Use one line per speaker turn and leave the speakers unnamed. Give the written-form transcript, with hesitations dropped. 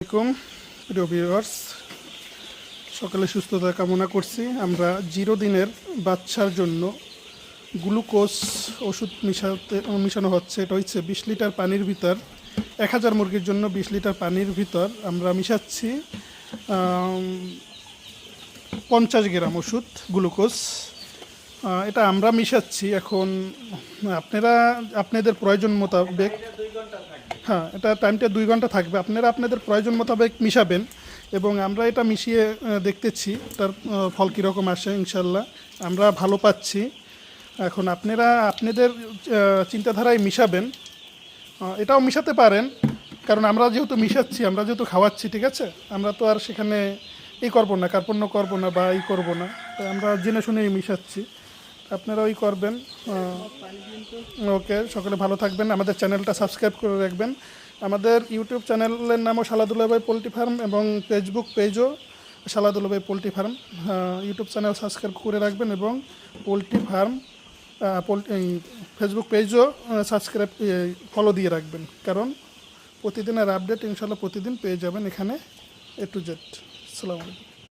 আলাইকুম প্রিয় ভিউয়ার্স, সকালে সুস্থতা কামনা করছি। আমরা 0 দিনের বাচ্চার জন্য গ্লুকোজ ওষুধ মিশানো হচ্ছে। এটা হচ্ছে 20 লিটার পানির ভিতর, 1000 মুরগির জন্য 20 লিটার পানির ভিতর আমরা মিশাচ্ছি 50 গ্রাম ওষুধ গ্লুকোজ। এটা আমরা মিশাচ্ছি। এখন আপনারা আপনাদের প্রয়োজন মোতাবেক, হ্যাঁ, এটা টাইমটা 2 ঘন্টা থাকবে। আপনারা আপনাদের প্রয়োজন মোতাবেক মিশাবেন এবং আমরা এটা মিশিয়ে দেখতেছি তার ফল কীরকম আসে। ইনশাল্লাহ আমরা ভালো পাচ্ছি। এখন আপনারা আপনাদের চিন্তাধারায় মিশাবেন, এটাও মিশাতে পারেন, কারণ আমরা যেহেতু মিশাচ্ছি, আমরা যেহেতু খাওয়াচ্ছি, ঠিক আছে, আমরা তো আর সেখানে করবো না, কার্পণ্য করবো না বা করবো না। আমরা জেনে শুনেই মিশাচ্ছি, আপনারা করবেন। ওকে, সকলে ভালো থাকবেন। আমাদের চ্যানেলটা সাবস্ক্রাইব করে রাখবেন। আমাদের ইউটিউব চ্যানেলের নামও শালাদুল্লাহ ভাই পোলট্রি ফার্ম এবং ফেসবুক পেজও শালাদুল্লাহ ভাই poultry farm. YouTube channel subscribe করে রাখবেন এবং পোলট্রি ফার্ম ফেসবুক পেজও সাবস্ক্রাইব ফলো দিয়ে রাখবেন, কারণ প্রতিদিনের আপডেট ইনশাল্লাহ প্রতিদিন পেয়ে যাবেন এখানে A to Z। আসসালামু আলাইকুম।